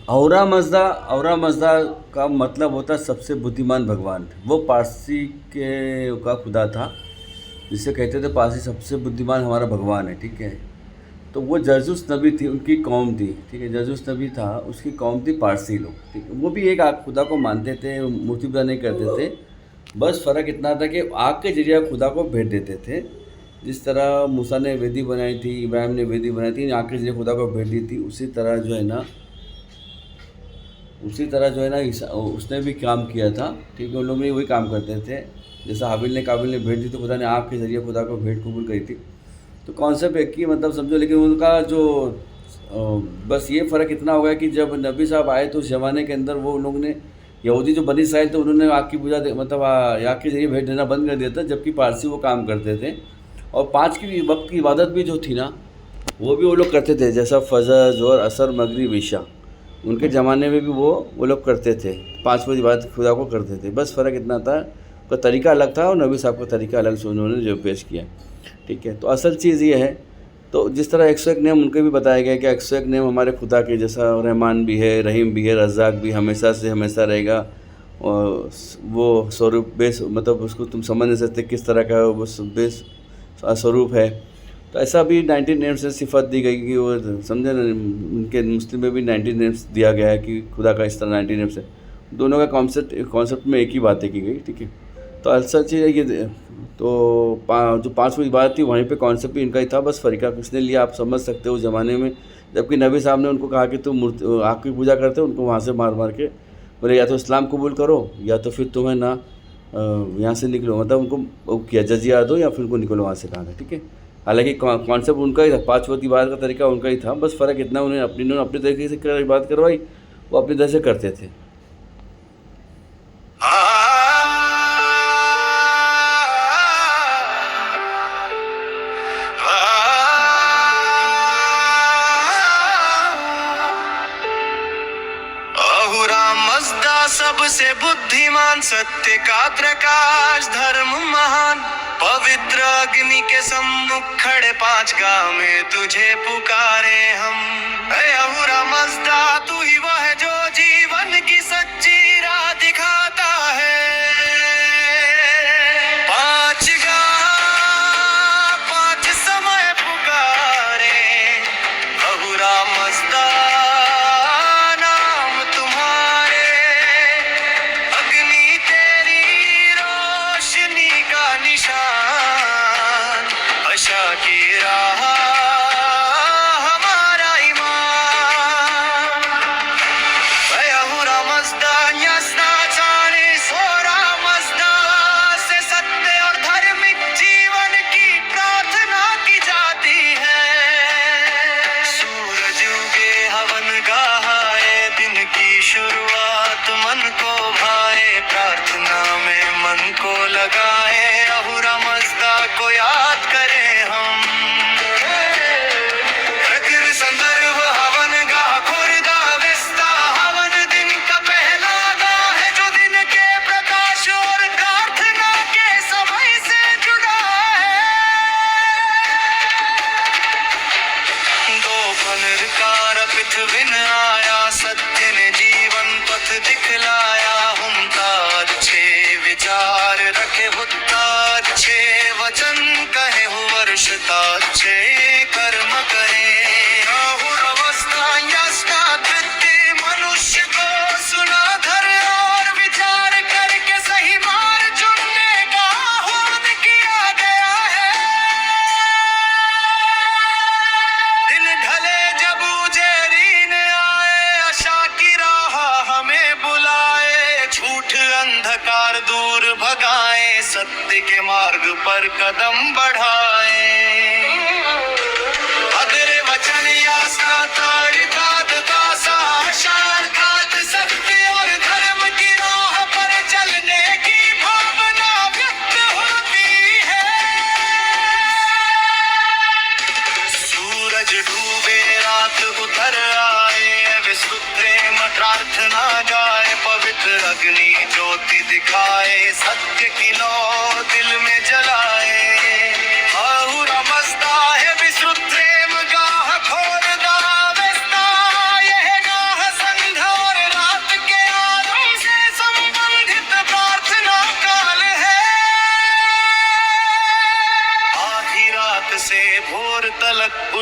औरा मज़दा का मतलब होता है सबसे बुद्धिमान भगवान। वो पारसी के का खुदा था, जिसे कहते थे पारसी सबसे बुद्धिमान हमारा भगवान है, ठीक है। तो वो जरजुस नबी थी, उनकी कौम थी, ठीक है। जरजुस नबी था, उसकी कौम थी पारसी लोग, ठीक है। वो भी एक आग खुदा को मानते थे, मूर्ति पूजा नहीं करते थे। बस फ़र्क इतना था कि आग के जरिए खुदा को भेंट देते थे। जिस तरह मूसा ने वेदी बनाई थी, इब्राहिम ने वेदी बनाई थी, आग के जरिए खुदा को भेंट दी थी, उसी तरह जो है ना उसने भी काम किया था, ठीक है। उन लोग भी वही काम करते थे। जैसा हाबिल ने काबिल ने भेंट दी, तो खुदा ने आग के जरिए खुदा को भेंट कबूल करी थी। तो कॉन्सेप्ट एक ही, मतलब समझो। लेकिन उनका जो अ, बस ये फ़र्क इतना हो गया कि जब नबी साहब आए तो उस ज़माने के अंदर वो लोग ने, यहूदी जो बनी इसराइल, तो उन्होंने आग की पूजा मतलब आग के जरिए भेंट देना बंद कर दिया था, जबकि पारसी वो काम करते थे। और पाँच की वक्त की इबादत भी जो थी ना, वो लोग करते थे, जैसा फजर जोर असर मगरिब इशा। उनके ज़माने में भी वो लोग करते थे, पाँच बजे बाद खुदा को करते थे। बस फ़र्क इतना था, उसका तरीका अलग था और नबी साहब का तरीका अलग से उन्होंने जो पेश किया, ठीक है। तो असल चीज़ ये है, तो जिस तरह 101 नेम उनके भी बताया गया कि 101 नेम हमारे खुदा के, जैसा रहमान भी है, रहीम भी है, रज़ाक भी हमेशा से हमेशा रहेगा। और वो स्वरूप बेस, मतलब उसको तुम समझ नहीं सकते किस तरह का वो बेस स्वरूप है। तो ऐसा भी 19 नेम्स से सिफत दी गई कि वो समझे ना, उनके मुस्लिम में भी 19 नेम्स दिया गया है कि खुदा का इस तरह 19 नेम्स है। दोनों का कॉन्सेप्ट में एक ही बातें की गई, ठीक है। तो असल चीज़ है ये। तो जो पाँचवीं इबादत थी वहीं पे कॉन्सेप्ट भी इनका ही था, बस फरीका किसने लिया आप समझ सकते हो उस ज़माने में। जबकि नबी साहब ने उनको कहा कि तुम मूर्ति आग की पूजा करते हो, उनको वहाँ से मार मार के बोले या तो इस्लाम कबूल करो या तो फिर तुम्हें ना यहाँ से निकलो, मतलब उनको वो किया जजिया दो या फिर उनको निकलो वहाँ से, कहा था, ठीक है। हालांकि कॉन्सेप्ट उनका ही था, पाँच वक्त इबादत का तरीका उनका ही था, बस फ़र्क इतना उन्होंने अपने तरीके से इबादत करवाई, वो अपनी तरह से करते थे। मज़दा सबसे बुद्धिमान, सत्य का प्रकाश, धर्म महान, पवित्र अग्नि के सम्मुख खड़े पांच गांव में तुझे पुकारे हम। अहुरा मज़दा तू ही वह है जो जीवन की सच्ची राह दिखाता है। पांच गांव पांच समय पुकारे, अहुरा मज़दा नाम तुम्हारे। अग्नि तेरी रोशनी का निशान, आशा की राह हमारा ईमान। अहुरा मज़दा न्यासनाचारे सोरा मज़दा से सत्य और धार्मिक जीवन की प्रार्थना की जाती है। सूरज उगे हवन गाए, दिन की शुरुआत मन को भाए, प्रार्थना में मन को लगाए, अहुरा मज़दा को याद करें हम। प्रकृति संदर्भ हवन गाह खुर्दा विस्ता, हवन दिन का पहला गाह है जो दिन के प्रकाश और प्रार्थना के समय से जुड़ा है। दो पुनर्कार पृथ्वी न आया, सत्य ने जीवन पथ दिखलाया, हुमता अच्छे विचार रखे हुत्ता अच्छे वचन कहे हो वर्षता अच्छे कर्म करे। राहुल अवस्था यास्ता धृत्य मनुष्य को सुना धर और विचार करके सही मार्ग चुनने का आह्वान किया गया है। दिन ढले जब उजेरीन आए, आशा की राह हमें बुलाए, झूठ अंधकार दूर भगाए, सत्य के मार्ग पर कदम बढ़ाए। अदरे वचन यास्ता ताड़िता दासा, शान खात सत्य और धर्म की राह पर चलने की भावना व्यक्त होती है। सूरज डूबे रात उतर आए, विश्व प्रेम प्रार्थना गाए, पवित्र अग्नि ज्योति दिखाए, सत्य की लौ दिल में जलाए। अहुरा मज़दा है विश्व प्रेम गाह खोरदा विस्ता, यह गाह संघ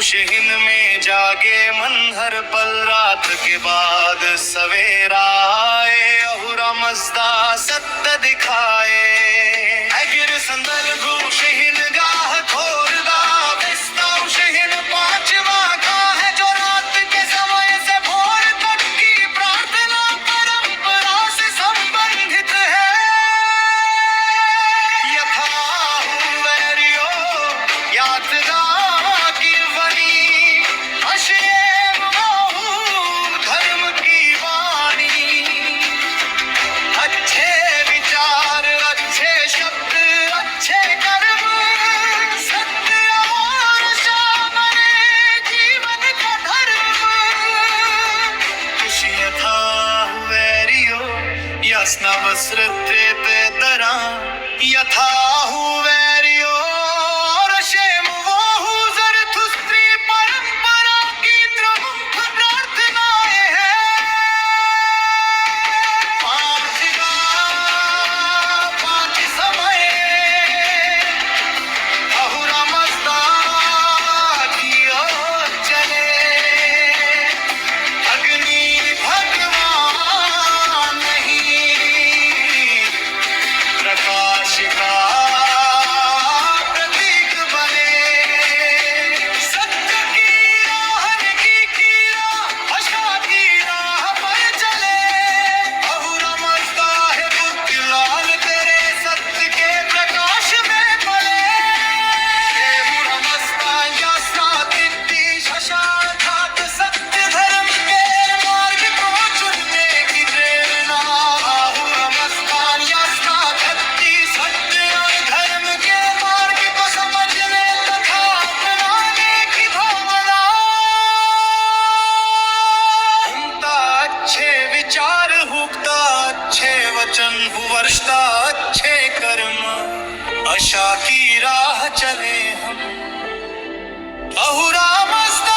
होशहीन में जागे मन हर पल, रात के बाद सवेरा आए, अहुरा मजदा सत्य दिखाए। गिर संदर्भ होशहीन गाह खोरदा, विस्ता होशहीन पांचवा का है, जो रात के समय से भोर तक की प्रार्थना परंपरा से संबंधित है। यथा हुवैरियो यात्रा की वनी, अशेम बाहु धर्म की वाणी। अच्छे विचार, अच्छे शब्द, अच्छे कर्म, सत्य और सामने जीवन का धर्म। खुशी यथा हुवैरियो यासना वस्त्रते ते दरा, यथा हुवैरियो रशेम वाहु ज़रथुस्त्री परंपरा की प्रमुख प्रार्थनाएं हैं। पांच समय अहुरा मस्ता की ओर चले, अग्नि भगवान नहीं, प्रकाश का प्रतीक बने। सत्य की राह नेकी की राह, आशा की राह पर चले, अहुरा मस्ता है बुद्धिलाल तेरे सत्य के प्रकाश में पले। अहुरा मस्ता यास्ना तित्ती शशांक सत्य धर्म के मार्ग को चुनने की प्रेरणा। अहुरा मस्ता यास्ना धरती सत्य और धर्म के मार्ग को समझने तथा अपनाने की भावना। उमता अच्छे विचार, हुकता अच्छे वचन, हुवर्षता अच्छे कर्म, आशा की राह चले हम, अहुरा मस्ता